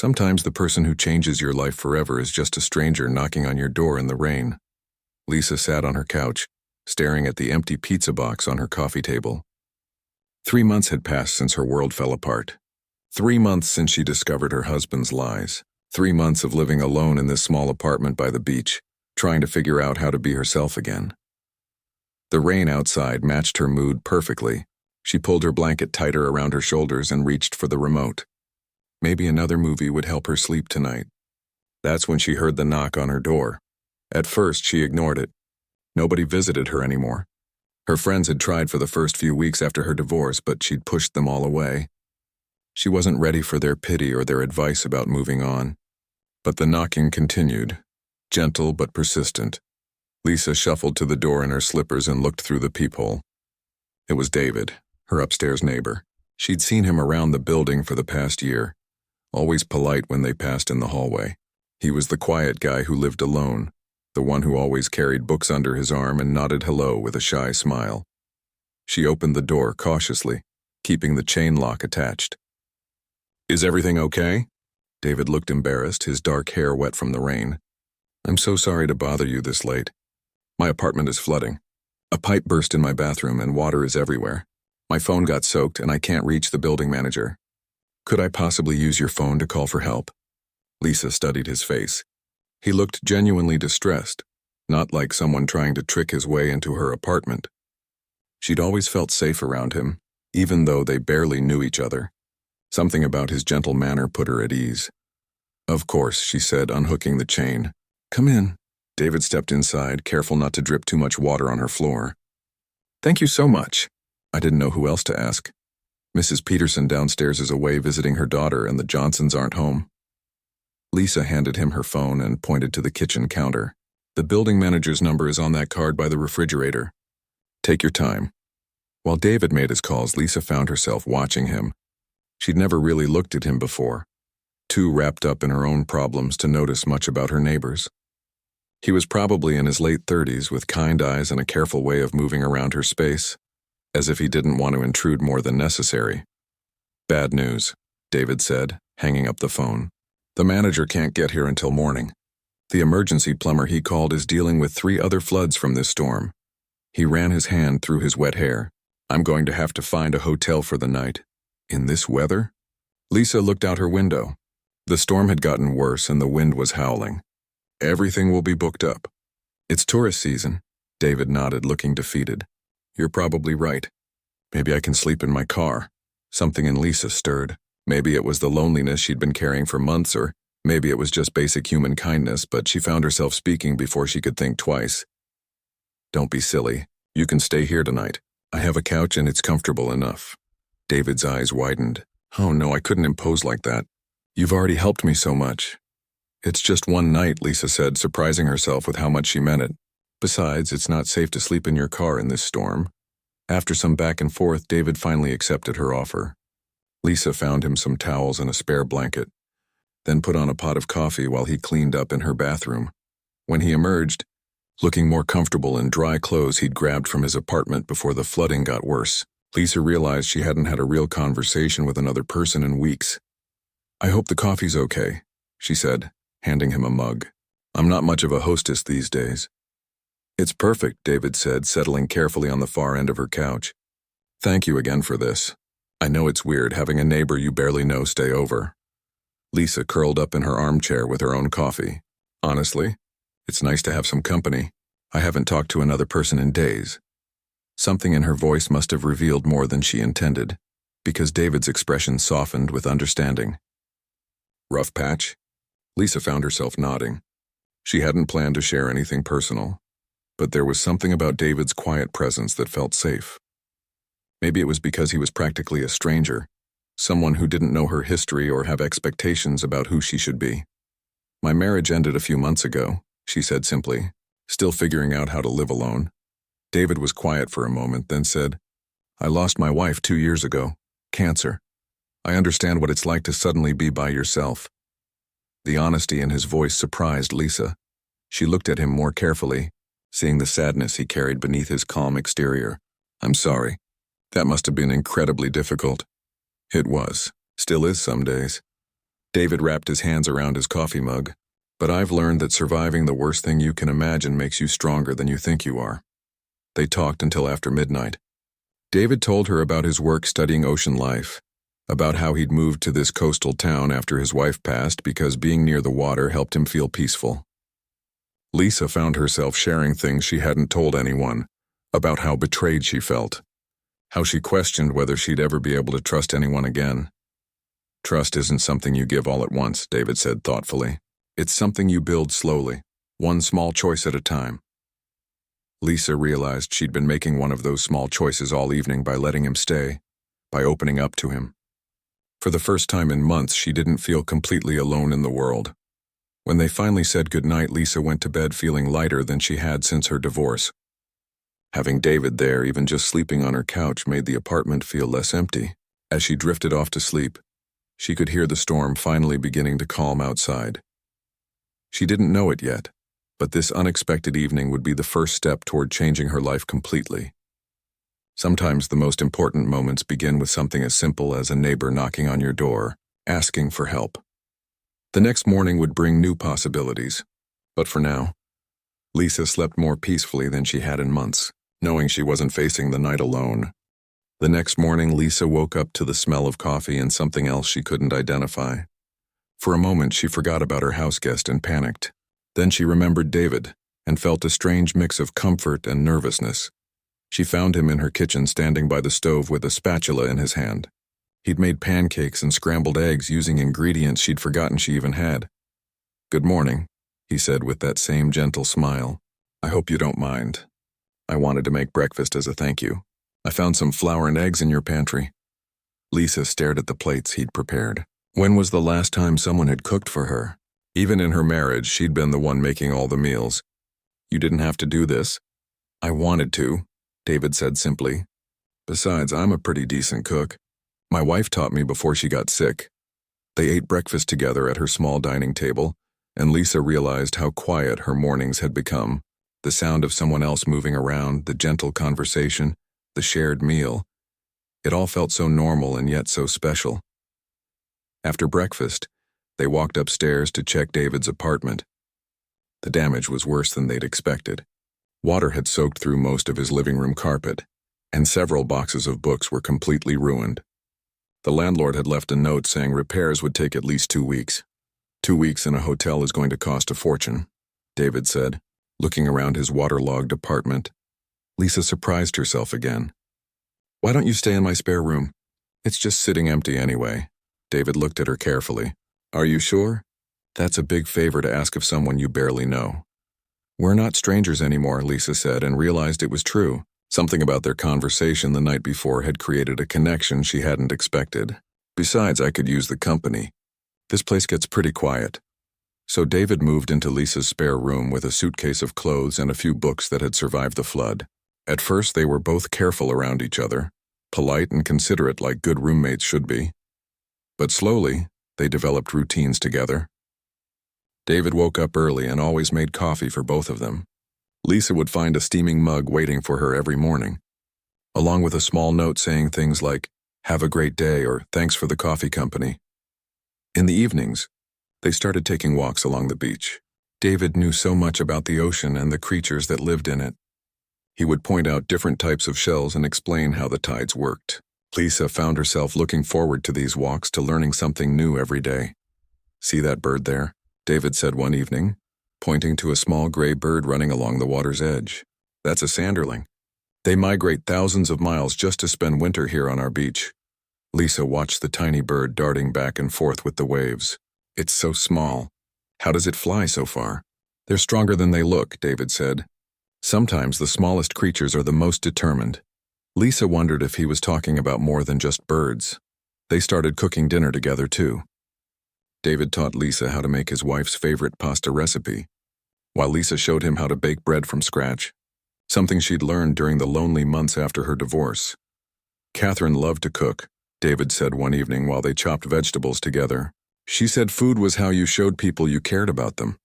Sometimes the person who changes your life forever is just a stranger knocking on your door in the rain. Lisa sat on her couch, staring at the empty pizza box on her coffee table. 3 months had passed since her world fell apart. 3 months since she discovered her husband's lies. 3 months of living alone in this small apartment by the beach, trying to figure out how to be herself again. The rain outside matched her mood perfectly. She pulled her blanket tighter around her shoulders and reached for the remote. Maybe another movie would help her sleep tonight. That's when she heard the knock on her door. At first, she ignored it. Nobody visited her anymore. Her friends had tried for the first few weeks after her divorce, but she'd pushed them all away. She wasn't ready for their pity or their advice about moving on. But the knocking continued, gentle but persistent. Lisa shuffled to the door in her slippers and looked through the peephole. It was David, her upstairs neighbor. She'd seen him around the building for the past year, always polite when they passed in the hallway. He was the quiet guy who lived alone, the one who always carried books under his arm and nodded hello with a shy smile. She opened the door cautiously, keeping the chain lock attached. "Is everything okay?" David looked embarrassed, his dark hair wet from the rain. "I'm so sorry to bother you this late. My apartment is flooding. A pipe burst in my bathroom and water is everywhere. My phone got soaked and I can't reach the building manager. Could I possibly use your phone to call for help?" Lisa studied his face. He looked genuinely distressed, not like someone trying to trick his way into her apartment. She'd always felt safe around him, even though they barely knew each other. Something about his gentle manner put her at ease. "Of course," she said, unhooking the chain. "Come in." David stepped inside, careful not to drip too much water on her floor. "Thank you so much." I didn't know who else to ask. Mrs. Peterson downstairs is away visiting her daughter and the Johnsons aren't home. Lisa handed him her phone and pointed to the kitchen counter. "The building manager's number is on that card by the refrigerator. Take your time." While David made his calls, Lisa found herself watching him. She'd never really looked at him before, too wrapped up in her own problems to notice much about her neighbors. He was probably in his late 30s with kind eyes and a careful way of moving around her space, as if he didn't want to intrude more than necessary. "Bad news," David said, hanging up the phone. "The manager can't get here until morning. The emergency plumber he called is dealing with 3 other floods from this storm." He ran his hand through his wet hair. "I'm going to have to find a hotel for the night." "In this weather?" Lisa looked out her window. The storm had gotten worse and the wind was howling. "Everything will be booked up." "It's tourist season." David nodded, looking defeated. "You're probably right. Maybe I can sleep in my car." Something in Lisa stirred. Maybe it was the loneliness she'd been carrying for months, or maybe it was just basic human kindness, but she found herself speaking before she could think twice. "Don't be silly. You can stay here tonight. I have a couch and it's comfortable enough." David's eyes widened. "Oh no, I couldn't impose like that. You've already helped me so much." "It's just one night," Lisa said, surprising herself with how much she meant it. "Besides, it's not safe to sleep in your car in this storm." After some back and forth, David finally accepted her offer. Lisa found him some towels and a spare blanket, then put on a pot of coffee while he cleaned up in her bathroom. When he emerged, looking more comfortable in dry clothes he'd grabbed from his apartment before the flooding got worse, Lisa realized she hadn't had a real conversation with another person in weeks. "I hope the coffee's okay," she said, handing him a mug. "I'm not much of a hostess these days." "It's perfect," David said, settling carefully on the far end of her couch. "Thank you again for this. I know it's weird having a neighbor you barely know stay over." Lisa curled up in her armchair with her own coffee. "Honestly, it's nice to have some company. I haven't talked to another person in days." Something in her voice must have revealed more than she intended, because David's expression softened with understanding. "Rough patch?" Lisa found herself nodding. She hadn't planned to share anything personal, but there was something about David's quiet presence that felt safe. Maybe it was because he was practically a stranger, someone who didn't know her history or have expectations about who she should be. "My marriage ended a few months ago," she said simply, still figuring out how to live alone. David was quiet for a moment, then said, "I lost my wife 2 years ago. Cancer. I understand what it's like to suddenly be by yourself." The honesty in his voice surprised Lisa. She looked at him more carefully, seeing the sadness he carried beneath his calm exterior. "I'm sorry. That must have been incredibly difficult." "It was. Still is some days." David wrapped his hands around his coffee mug. But I've learned that surviving the worst thing you can imagine makes you stronger than you think you are. They talked until after midnight. David told her about his work studying ocean life, about how he'd moved to this coastal town after his wife passed because being near the water helped him feel peaceful. Lisa found herself sharing things she hadn't told anyone, about how betrayed she felt, how she questioned whether she'd ever be able to trust anyone again. Trust isn't something you give all at once, David said thoughtfully. It's something you build slowly, one small choice at a time. Lisa realized she'd been making one of those small choices all evening by letting him stay, by opening up to him. For the first time in months, she didn't feel completely alone in the world. When they finally said goodnight, Lisa went to bed feeling lighter than she had since her divorce. Having David there, even just sleeping on her couch, made the apartment feel less empty. As she drifted off to sleep, she could hear the storm finally beginning to calm outside. She didn't know it yet, but this unexpected evening would be the first step toward changing her life completely. Sometimes the most important moments begin with something as simple as a neighbor knocking on your door, asking for help. The next morning would bring new possibilities, but for now, Lisa slept more peacefully than she had in months, knowing she wasn't facing the night alone. The next morning, Lisa woke up to the smell of coffee and something else she couldn't identify. For a moment, she forgot about her houseguest and panicked. Then she remembered David and felt a strange mix of comfort and nervousness. She found him in her kitchen standing by the stove with a spatula in his hand. He'd made pancakes and scrambled eggs using ingredients she'd forgotten she even had. "Good morning," he said with that same gentle smile. "I hope you don't mind. I wanted to make breakfast as a thank you. I found some flour and eggs in your pantry." Lisa stared at the plates he'd prepared. When was the last time someone had cooked for her? Even in her marriage, she'd been the one making all the meals. "You didn't have to do this." "I wanted to," David said simply. "Besides, I'm a pretty decent cook. My wife taught me before she got sick." They ate breakfast together at her small dining table, and Lisa realized how quiet her mornings had become. The sound of someone else moving around, the gentle conversation, the shared meal. It all felt so normal and yet so special. After breakfast, they walked upstairs to check David's apartment. The damage was worse than they'd expected. Water had soaked through most of his living room carpet, and several boxes of books were completely ruined. The landlord had left a note saying repairs would take at least 2 weeks. 2 weeks in a hotel is going to cost a fortune, David said, looking around his waterlogged apartment. Lisa surprised herself again. "Why don't you stay in my spare room? It's just sitting empty anyway." David looked at her carefully. "Are you sure? That's a big favor to ask of someone you barely know." "We're not strangers anymore," Lisa said, and realized it was true. Something about their conversation the night before had created a connection she hadn't expected. "Besides, I could use the company. This place gets pretty quiet." So David moved into Lisa's spare room with a suitcase of clothes and a few books that had survived the flood. At first, they were both careful around each other, polite and considerate like good roommates should be. But slowly, they developed routines together. David woke up early and always made coffee for both of them. Lisa would find a steaming mug waiting for her every morning, along with a small note saying things like, "Have a great day," or "Thanks for the coffee company." In the evenings, they started taking walks along the beach. David knew so much about the ocean and the creatures that lived in it. He would point out different types of shells and explain how the tides worked. Lisa found herself looking forward to these walks, to learning something new every day. "See that bird there?" David said one evening, pointing to a small gray bird running along the water's edge. "That's a sanderling. They migrate thousands of miles just to spend winter here on our beach." Lisa watched the tiny bird darting back and forth with the waves. "It's so small. How does it fly so far?" "They're stronger than they look," David said. "Sometimes the smallest creatures are the most determined." Lisa wondered if he was talking about more than just birds. They started cooking dinner together too. David taught Lisa how to make his wife's favorite pasta recipe, while Lisa showed him how to bake bread from scratch, something she'd learned during the lonely months after her divorce. "Catherine loved to cook," David said one evening while they chopped vegetables together. "She said food was how you showed people you cared about them."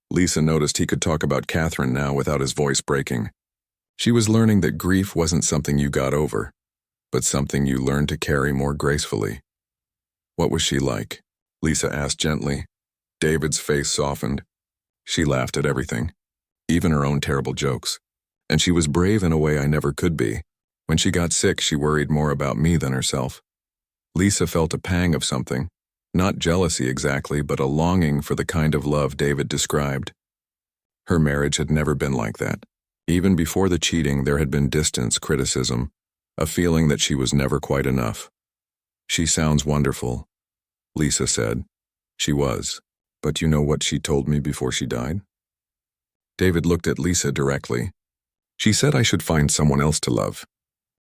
Lisa noticed he could talk about Catherine now without his voice breaking. She was learning that grief wasn't something you got over, but something you learned to carry more gracefully. What was she like? Lisa asked gently. David's face softened. She laughed at everything, even her own terrible jokes. And she was brave in a way I never could be. When she got sick, she worried more about me than herself. Lisa felt a pang of something, not jealousy exactly, but a longing for the kind of love David described. Her marriage had never been like that. Even before the cheating, there had been distance, criticism, a feeling that she was never quite enough. She sounds wonderful, Lisa said. She was. But you know what she told me before she died? David looked at Lisa directly. She said I should find someone else to love.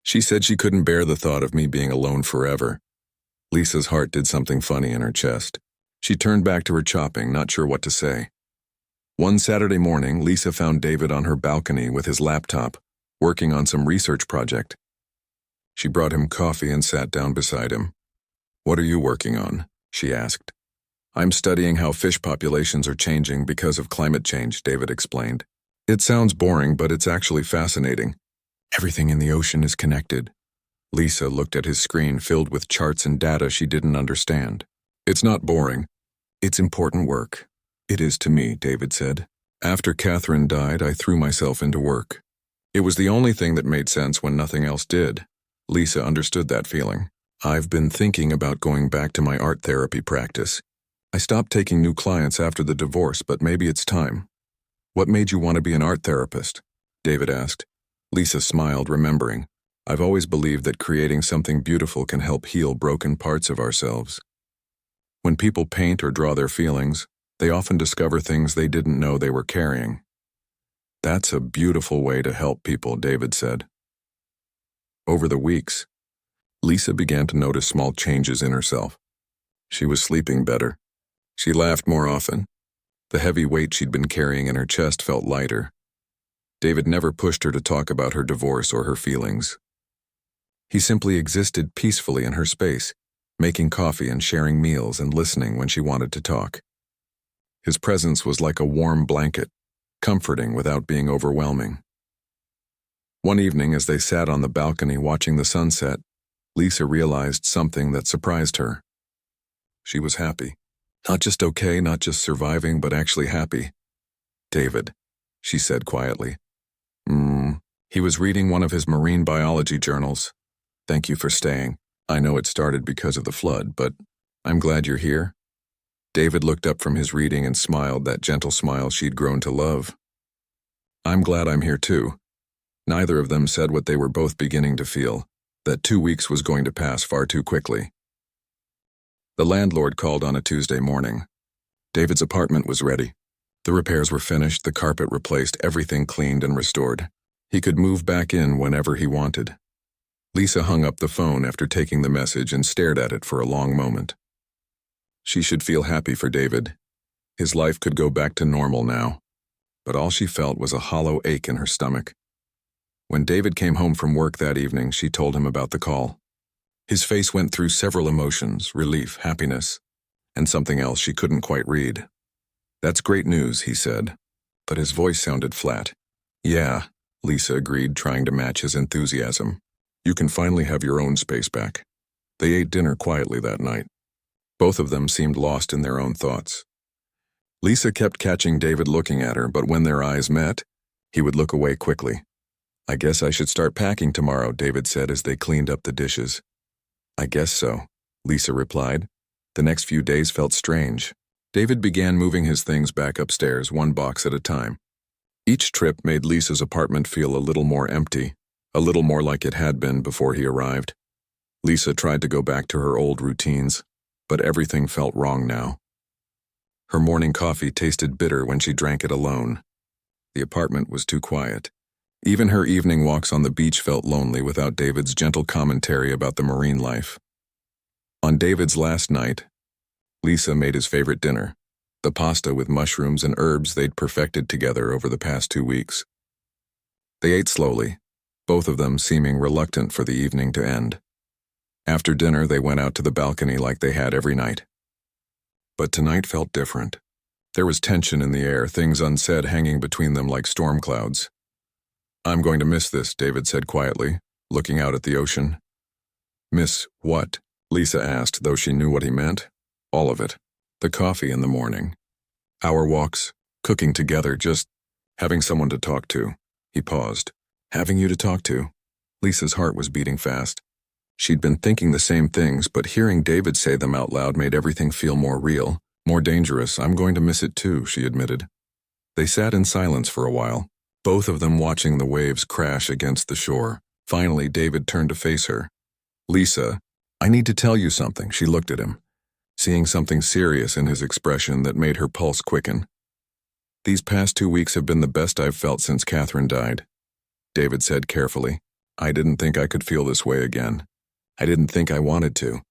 She said she couldn't bear the thought of me being alone forever. Lisa's heart did something funny in her chest. She turned back to her chopping, not sure what to say. One Saturday morning, Lisa found David on her balcony with his laptop, working on some research project. She brought him coffee and sat down beside him. "What are you working on?" she asked. "I'm studying how fish populations are changing because of climate change," David explained. "It sounds boring, but it's actually fascinating. Everything in the ocean is connected." Lisa looked at his screen filled with charts and data she didn't understand. "It's not boring. It's important work." "It is to me," David said. "After Catherine died, I threw myself into work. It was the only thing that made sense when nothing else did." Lisa understood that feeling. "I've been thinking about going back to my art therapy practice. I stopped taking new clients after the divorce, but maybe it's time." "What made you want to be an art therapist?" David asked. Lisa smiled, remembering. "I've always believed that creating something beautiful can help heal broken parts of ourselves. When people paint or draw their feelings, they often discover things they didn't know they were carrying." "That's a beautiful way to help people," David said. Over the weeks, Lisa began to notice small changes in herself. She was sleeping better. She laughed more often. The heavy weight she'd been carrying in her chest felt lighter. David never pushed her to talk about her divorce or her feelings. He simply existed peacefully in her space, making coffee and sharing meals and listening when she wanted to talk. His presence was like a warm blanket, comforting without being overwhelming. One evening, as they sat on the balcony watching the sunset, Lisa realized something that surprised her. She was happy. Not just okay, not just surviving, but actually happy. "David," she said quietly. He was reading one of his marine biology journals. "Thank you for staying. I know it started because of the flood, but I'm glad you're here." David looked up from his reading and smiled, that gentle smile she'd grown to love. "I'm glad I'm here too." Neither of them said what they were both beginning to feel, that 2 weeks was going to pass far too quickly. The landlord called on a Tuesday morning. David's apartment was ready. The repairs were finished, the carpet replaced, everything cleaned and restored. He could move back in whenever he wanted. Lisa hung up the phone after taking the message and stared at it for a long moment. She should feel happy for David. His life could go back to normal now. But all she felt was a hollow ache in her stomach. When David came home from work that evening, she told him about the call. His face went through several emotions: relief, happiness, and something else she couldn't quite read. "That's great news," he said, but his voice sounded flat. "Yeah," Lisa agreed, trying to match his enthusiasm. "You can finally have your own space back." They ate dinner quietly that night. Both of them seemed lost in their own thoughts. Lisa kept catching David looking at her, but when their eyes met, he would look away quickly. "I guess I should start packing tomorrow," David said as they cleaned up the dishes. "I guess so," Lisa replied. The next few days felt strange. David began moving his things back upstairs, one box at a time. Each trip made Lisa's apartment feel a little more empty, a little more like it had been before he arrived. Lisa tried to go back to her old routines, but everything felt wrong now. Her morning coffee tasted bitter when she drank it alone. The apartment was too quiet. Even her evening walks on the beach felt lonely without David's gentle commentary about the marine life. On David's last night, Lisa made his favorite dinner, the pasta with mushrooms and herbs they'd perfected together over the past 2 weeks. They ate slowly, both of them seeming reluctant for the evening to end. After dinner, they went out to the balcony like they had every night. But tonight felt different. There was tension in the air, things unsaid hanging between them like storm clouds. "I'm going to miss this," David said quietly, looking out at the ocean. "Miss what?" Lisa asked, though she knew what he meant. "All of it. The coffee in the morning. Our walks, cooking together, just having someone to talk to. He paused. Having you to talk to? Lisa's heart was beating fast. She'd been thinking the same things, but hearing David say them out loud made everything feel more real, more dangerous. I'm going to miss it too, she admitted. They sat in silence for a while, both of them watching the waves crash against the shore. Finally, David turned to face her. Lisa, I need to tell you something. She looked at him, seeing something serious in his expression that made her pulse quicken. These past 2 weeks have been the best I've felt since Catherine died, David said carefully. I didn't think I could feel this way again. I didn't think I wanted to.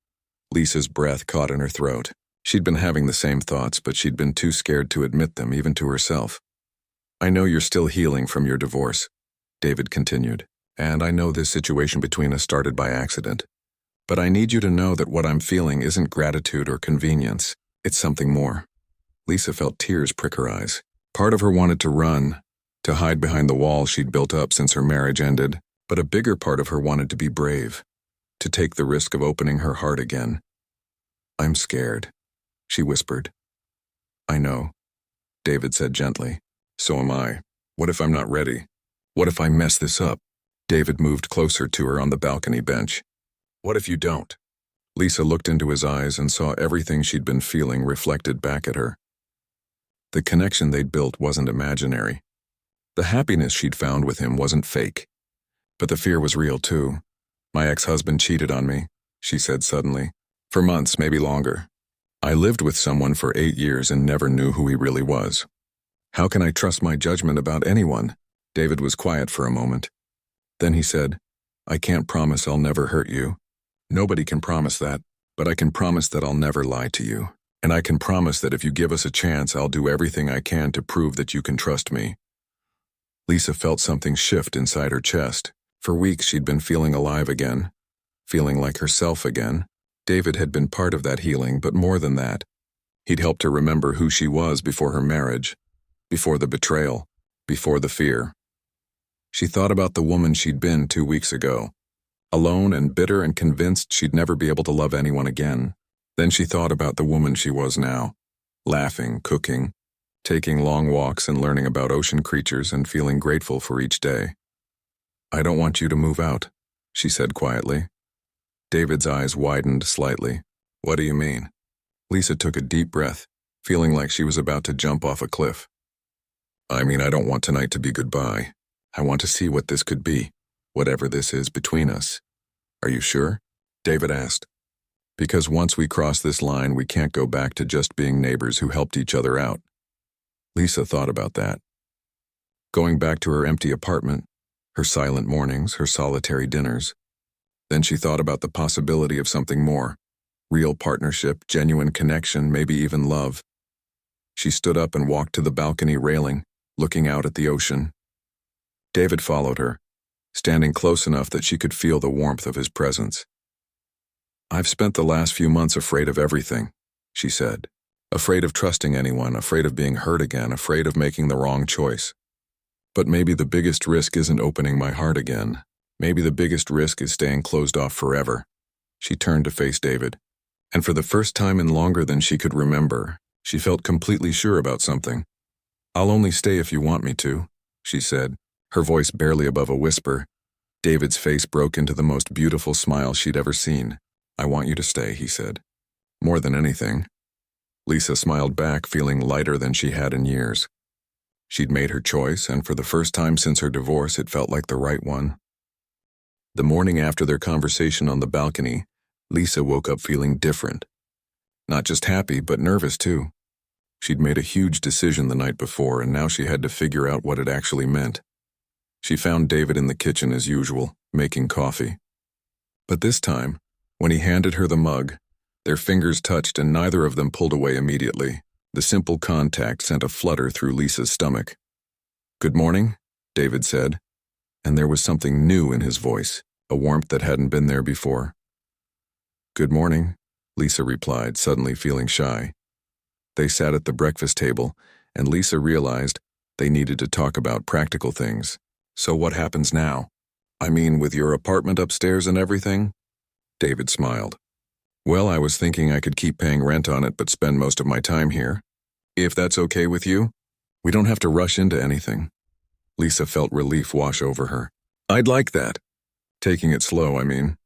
Lisa's breath caught in her throat. She'd been having the same thoughts, but she'd been too scared to admit them, even to herself. I know you're still healing from your divorce, David continued, and I know this situation between us started by accident. But I need you to know that what I'm feeling isn't gratitude or convenience. It's something more. Lisa felt tears prick her eyes. Part of her wanted to run, to hide behind the wall she'd built up since her marriage ended, but a bigger part of her wanted to be brave, to take the risk of opening her heart again. I'm scared, she whispered. I know, David said gently. So am I. What if I'm not ready? What if I mess this up? David moved closer to her on the balcony bench. What if you don't? Lisa looked into his eyes and saw everything she'd been feeling reflected back at her. The connection they'd built wasn't imaginary. The happiness she'd found with him wasn't fake. But the fear was real too. My ex-husband cheated on me, she said suddenly. For months, maybe longer. I lived with someone for 8 years and never knew who he really was. How can I trust my judgment about anyone? David was quiet for a moment. Then he said, I can't promise I'll never hurt you. Nobody can promise that, but I can promise that I'll never lie to you. And I can promise that if you give us a chance, I'll do everything I can to prove that you can trust me. Lisa felt something shift inside her chest. For weeks she'd been feeling alive again, feeling like herself again. David had been part of that healing, but more than that. He'd helped her remember who she was before her marriage, before the betrayal, before the fear. She thought about the woman she'd been 2 weeks ago, alone and bitter and convinced she'd never be able to love anyone again. Then she thought about the woman she was now, laughing, cooking, taking long walks and learning about ocean creatures and feeling grateful for each day. I don't want you to move out, she said quietly. David's eyes widened slightly. What do you mean? Lisa took a deep breath, feeling like she was about to jump off a cliff. I mean, I don't want tonight to be goodbye. I want to see what this could be, whatever this is between us. Are you sure? David asked. Because once we cross this line, we can't go back to just being neighbors who helped each other out. Lisa thought about that. Going back to her empty apartment, her silent mornings, her solitary dinners. Then she thought about the possibility of something more. Real partnership, genuine connection, maybe even love. She stood up and walked to the balcony railing, looking out at the ocean. David followed her, standing close enough that she could feel the warmth of his presence. I've spent the last few months afraid of everything, she said. Afraid of trusting anyone, afraid of being hurt again, afraid of making the wrong choice. But maybe the biggest risk isn't opening my heart again. Maybe the biggest risk is staying closed off forever. She turned to face David. And for the first time in longer than she could remember, she felt completely sure about something. I'll only stay if you want me to, she said, her voice barely above a whisper. David's face broke into the most beautiful smile she'd ever seen. I want you to stay, he said. More than anything. Lisa smiled back, feeling lighter than she had in years. She'd made her choice, and for the first time since her divorce, it felt like the right one. The morning after their conversation on the balcony, Lisa woke up feeling different. Not just happy, but nervous too. She'd made a huge decision the night before, and now she had to figure out what it actually meant. She found David in the kitchen as usual, making coffee. But this time, when he handed her the mug, their fingers touched and neither of them pulled away immediately. The simple contact sent a flutter through Lisa's stomach. Good morning, David said, and there was something new in his voice, a warmth that hadn't been there before. Good morning, Lisa replied, suddenly feeling shy. They sat at the breakfast table, and Lisa realized they needed to talk about practical things. So what happens now? I mean, with your apartment upstairs and everything? David smiled. Well, I was thinking I could keep paying rent on it but spend most of my time here. If that's okay with you, we don't have to rush into anything. Lisa felt relief wash over her. I'd like that. Taking it slow, I mean.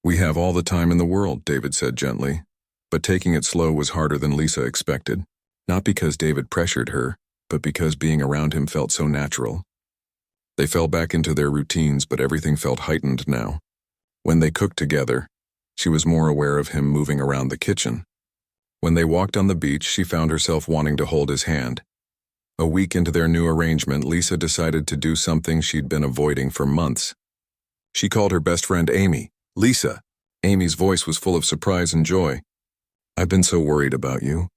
We have all the time in the world, David said gently. But taking it slow was harder than Lisa expected. Not because David pressured her, but because being around him felt so natural. They fell back into their routines, but everything felt heightened now. When they cooked together, she was more aware of him moving around the kitchen. When they walked on the beach, she found herself wanting to hold his hand. A week into their new arrangement, Lisa decided to do something she'd been avoiding for months. She called her best friend Amy. Lisa. Amy's voice was full of surprise and joy. I've been so worried about you.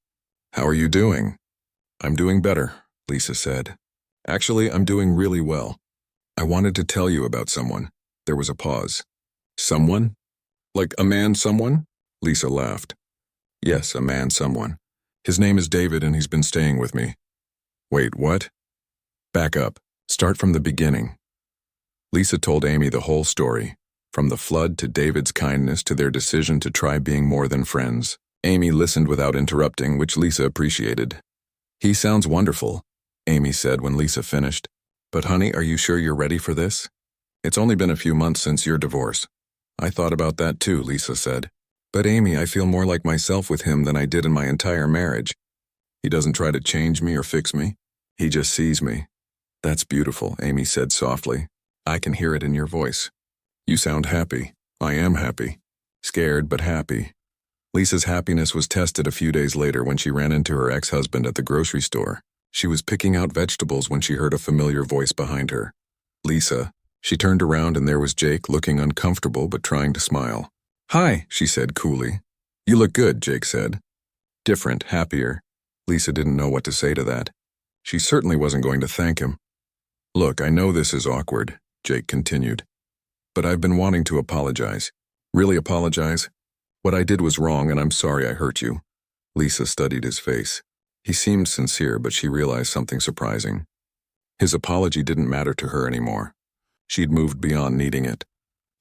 How are you doing? I'm doing better, Lisa said. Actually, I'm doing really well. I wanted to tell you about someone. There was a pause. Someone? Like a man someone? Lisa laughed. Yes, a man someone. His name is David and he's been staying with me. Wait, what? Back up. Start from the beginning. Lisa told Amy the whole story, from the flood to David's kindness to their decision to try being more than friends. Amy listened without interrupting, which Lisa appreciated. He sounds wonderful, Amy said when Lisa finished. But honey, are you sure you're ready for this? It's only been a few months since your divorce. I thought about that too, Lisa said. But Amy, I feel more like myself with him than I did in my entire marriage. He doesn't try to change me or fix me. He just sees me. That's beautiful, Amy said softly. I can hear it in your voice. You sound happy. I am happy. Scared, but happy. Lisa's happiness was tested a few days later when she ran into her ex-husband at the grocery store. She was picking out vegetables when she heard a familiar voice behind her. Lisa. She turned around and there was Jake looking uncomfortable but trying to smile. Hi, she said coolly. You look good, Jake said. Different, happier. Lisa didn't know what to say to that. She certainly wasn't going to thank him. Look, I know this is awkward, Jake continued. But I've been wanting to apologize. Really apologize? What I did was wrong and I'm sorry I hurt you. Lisa studied his face. He seemed sincere, but she realized something surprising. His apology didn't matter to her anymore. She'd moved beyond needing it.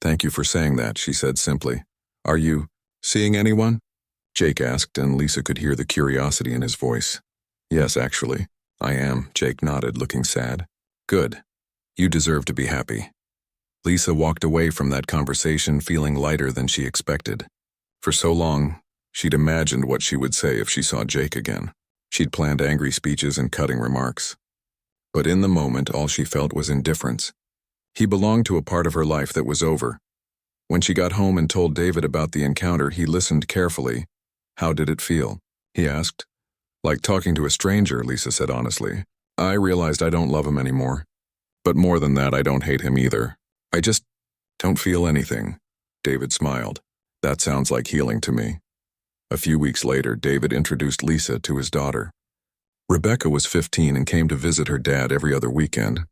Thank you for saying that, she said simply. Are you seeing anyone? Jake asked, and Lisa could hear the curiosity in his voice. Yes, actually. I am, Jake nodded, looking sad. Good. You deserve to be happy. Lisa walked away from that conversation feeling lighter than she expected. For so long, she'd imagined what she would say if she saw Jake again. She'd planned angry speeches and cutting remarks. But in the moment, all she felt was indifference. He belonged to a part of her life that was over. When she got home and told David about the encounter, he listened carefully. How did it feel? He asked. Like talking to a stranger, Lisa said honestly. I realized I don't love him anymore. But more than that, I don't hate him either. I just don't feel anything. David smiled. That sounds like healing to me. A few weeks later, David introduced Lisa to his daughter. Rebecca was 15 and came to visit her dad every other weekend.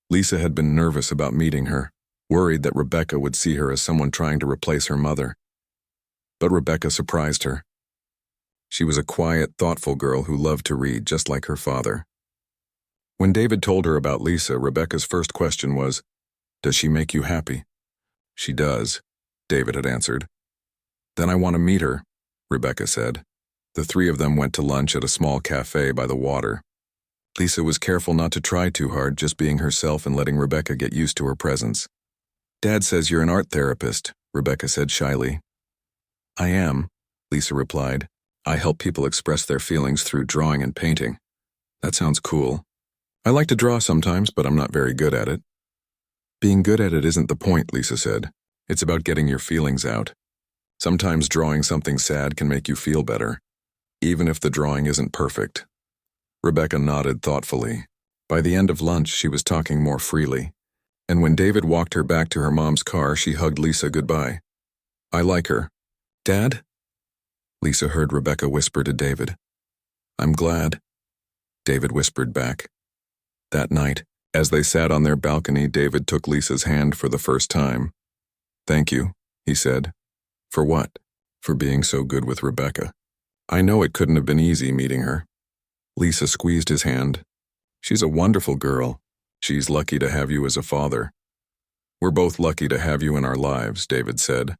Lisa had been nervous about meeting her, worried that Rebecca would see her as someone trying to replace her mother. But Rebecca surprised her. She was a quiet, thoughtful girl who loved to read, just like her father. When David told her about Lisa, Rebecca's first question was, Does she make you happy? She does, David had answered. Then I want to meet her, Rebecca said. The three of them went to lunch at a small cafe by the water. Lisa was careful not to try too hard, just being herself and letting Rebecca get used to her presence. Dad says you're an art therapist, Rebecca said shyly. I am, Lisa replied. I help people express their feelings through drawing and painting. That sounds cool. I like to draw sometimes, but I'm not very good at it. Being good at it isn't the point, Lisa said. It's about getting your feelings out. Sometimes drawing something sad can make you feel better, even if the drawing isn't perfect. Rebecca nodded thoughtfully. By the end of lunch, she was talking more freely. And when David walked her back to her mom's car, she hugged Lisa goodbye. I like her. Dad? Lisa heard Rebecca whisper to David. I'm glad. David whispered back. That night, as they sat on their balcony, David took Lisa's hand for the first time. Thank you, he said. For what? For being so good with Rebecca. I know it couldn't have been easy meeting her. Lisa squeezed his hand. She's a wonderful girl. She's lucky to have you as a father. We're both lucky to have you in our lives, David said.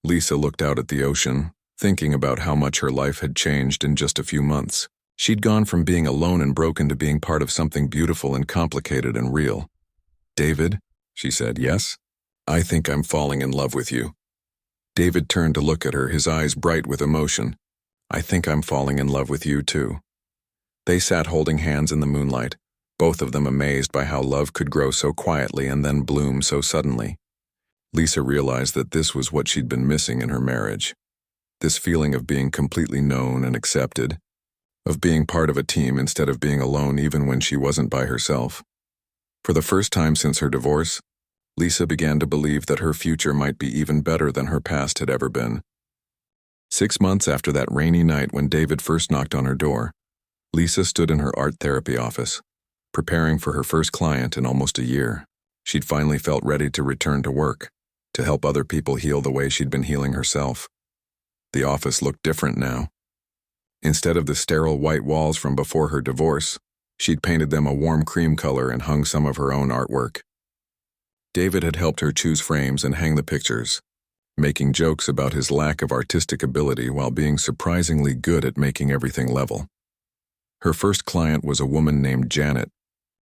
Lisa looked out at the ocean, thinking about how much her life had changed in just a few months. She'd gone from being alone and broken to being part of something beautiful and complicated and real. "David," she said. "Yes? I think I'm falling in love with you." David turned to look at her, his eyes bright with emotion. "I think I'm falling in love with you, too." They sat holding hands in the moonlight, both of them amazed by how love could grow so quietly and then bloom so suddenly. Lisa realized that this was what she'd been missing in her marriage. This feeling of being completely known and accepted, of being part of a team instead of being alone even when she wasn't by herself. For the first time since her divorce, Lisa began to believe that her future might be even better than her past had ever been. 6 months after that rainy night when David first knocked on her door, Lisa stood in her art therapy office, preparing for her first client in almost a year. She'd finally felt ready to return to work, to help other people heal the way she'd been healing herself. The office looked different now. Instead of the sterile white walls from before her divorce, she'd painted them a warm cream color and hung some of her own artwork. David had helped her choose frames and hang the pictures, making jokes about his lack of artistic ability while being surprisingly good at making everything level. Her first client was a woman named Janet,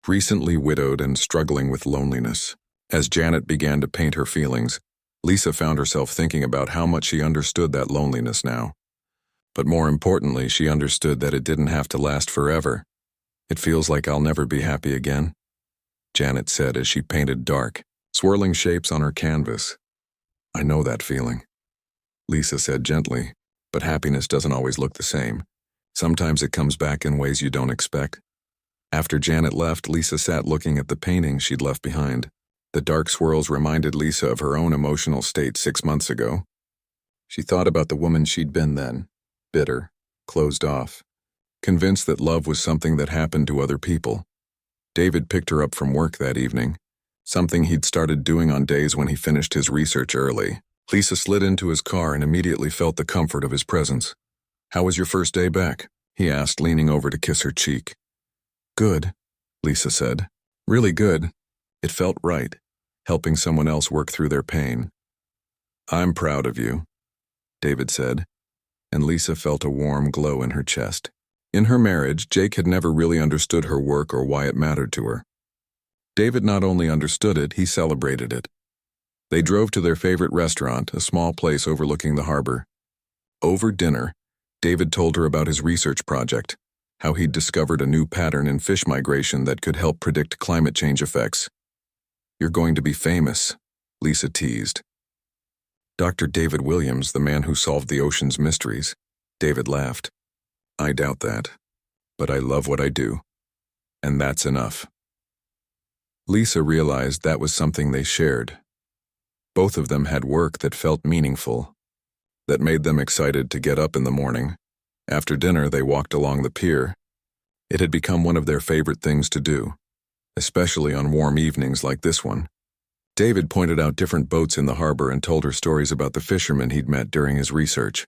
recently widowed and struggling with loneliness. As Janet began to paint her feelings, Lisa found herself thinking about how much she understood that loneliness now. But more importantly, she understood that it didn't have to last forever. "It feels like I'll never be happy again," Janet said as she painted dark, swirling shapes on her canvas. "I know that feeling," Lisa said gently, "but happiness doesn't always look the same. Sometimes it comes back in ways you don't expect." After Janet left, Lisa sat looking at the painting she'd left behind. The dark swirls reminded Lisa of her own emotional state 6 months ago. She thought about the woman she'd been then, bitter, closed off, convinced that love was something that happened to other people. David picked her up from work that evening, something he'd started doing on days when he finished his research early. Lisa slid into his car and immediately felt the comfort of his presence. "How was your first day back?" he asked, leaning over to kiss her cheek. "Good," Lisa said. "Really good. It felt right, helping someone else work through their pain." "I'm proud of you," David said, and Lisa felt a warm glow in her chest. In her marriage, Jake had never really understood her work or why it mattered to her. David not only understood it, he celebrated it. They drove to their favorite restaurant, a small place overlooking the harbor. Over dinner, David told her about his research project, how he'd discovered a new pattern in fish migration that could help predict climate change effects. "You're going to be famous," Lisa teased. "Dr. David Williams, the man who solved the ocean's mysteries," David laughed. "I doubt that, but I love what I do, and that's enough." Lisa realized that was something they shared. Both of them had work that felt meaningful, that made them excited to get up in the morning. After dinner, they walked along the pier. It had become one of their favorite things to do, especially on warm evenings like this one. David pointed out different boats in the harbor and told her stories about the fishermen he'd met during his research.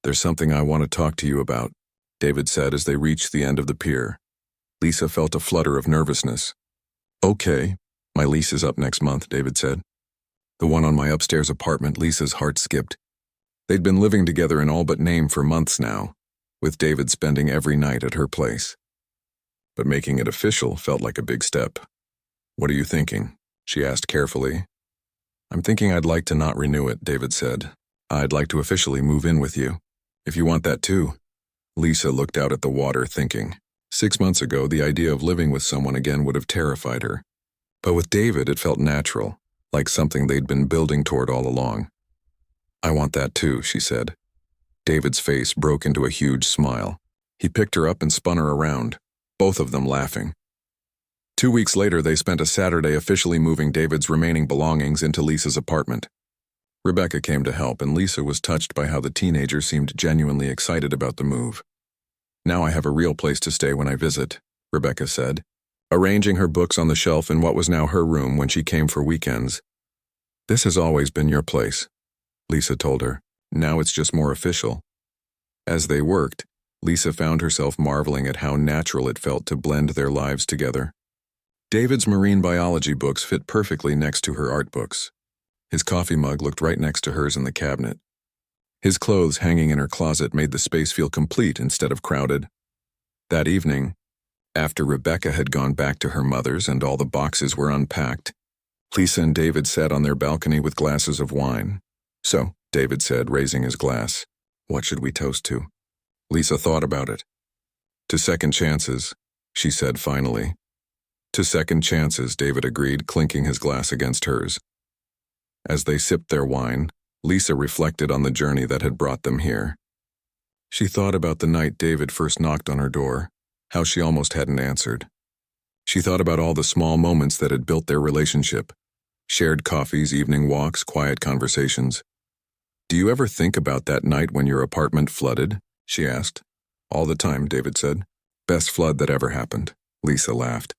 "There's something I want to talk to you about," David said as they reached the end of the pier. Lisa felt a flutter of nervousness. "Okay, my lease is up next month," David said. "The one on my upstairs apartment." Lisa's heart skipped. They'd been living together in all but name for months now, with David spending every night at her place. But making it official felt like a big step. "What are you thinking?" she asked carefully. "I'm thinking I'd like to not renew it," David said. "I'd like to officially move in with you, if you want that too." Lisa looked out at the water, thinking. 6 months ago, the idea of living with someone again would have terrified her. But with David, it felt natural, like something they'd been building toward all along. "I want that too," she said. David's face broke into a huge smile. He picked her up and spun her around, both of them laughing. 2 weeks later, they spent a Saturday officially moving David's remaining belongings into Lisa's apartment. Rebecca came to help, and Lisa was touched by how the teenager seemed genuinely excited about the move. "Now I have a real place to stay when I visit," Rebecca said, arranging her books on the shelf in what was now her room when she came for weekends. "This has always been your place," Lisa told her. "Now it's just more official." As they worked, Lisa found herself marveling at how natural it felt to blend their lives together. David's marine biology books fit perfectly next to her art books. His coffee mug looked right next to hers in the cabinet. His clothes hanging in her closet made the space feel complete instead of crowded. That evening, after Rebecca had gone back to her mother's and all the boxes were unpacked, Lisa and David sat on their balcony with glasses of wine. "So," David said, raising his glass, "what should we toast to?" Lisa thought about it. "To second chances," she said finally. "To second chances," David agreed, clinking his glass against hers. As they sipped their wine, Lisa reflected on the journey that had brought them here. She thought about the night David first knocked on her door, how she almost hadn't answered. She thought about all the small moments that had built their relationship. Shared coffees, evening walks, quiet conversations. "Do you ever think about that night when your apartment flooded?" she asked. "All the time," David said. "Best flood that ever happened." Lisa laughed.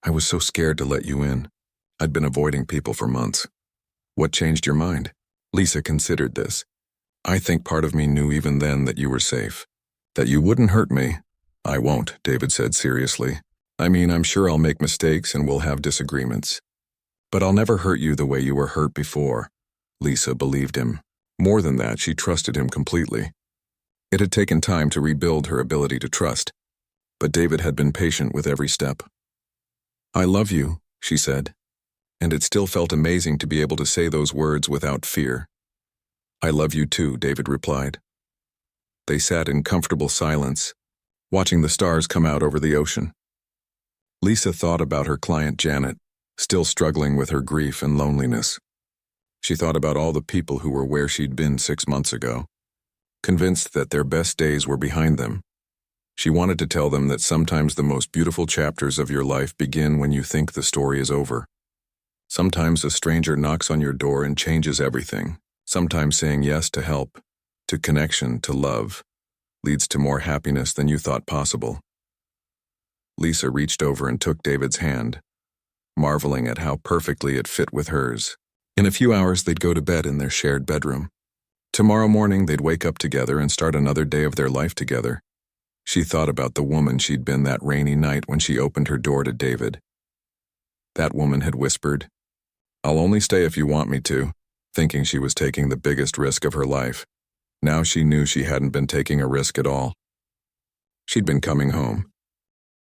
"I was so scared to let you in. I'd been avoiding people for months." "What changed your mind?" Lisa considered this. "I think part of me knew even then that you were safe. That you wouldn't hurt me." "I won't," David said seriously. "I mean, I'm sure I'll make mistakes and we'll have disagreements. But I'll never hurt you the way you were hurt before." Lisa believed him. More than that, she trusted him completely. It had taken time to rebuild her ability to trust, but David had been patient with every step. "I love you," she said, and it still felt amazing to be able to say those words without fear. "I love you too," David replied. They sat in comfortable silence, watching the stars come out over the ocean. Lisa thought about her client Janet, still struggling with her grief and loneliness. She thought about all the people who were where she'd been 6 months ago, convinced that their best days were behind them. She wanted to tell them that sometimes the most beautiful chapters of your life begin when you think the story is over. Sometimes a stranger knocks on your door and changes everything. Sometimes saying yes to help, to connection, to love, leads to more happiness than you thought possible. Lisa reached over and took David's hand, marveling at how perfectly it fit with hers. In a few hours, they'd go to bed in their shared bedroom. Tomorrow morning, they'd wake up together and start another day of their life together. She thought about the woman she'd been that rainy night when she opened her door to David. That woman had whispered, "I'll only stay if you want me to," thinking she was taking the biggest risk of her life. Now she knew she hadn't been taking a risk at all. She'd been coming home,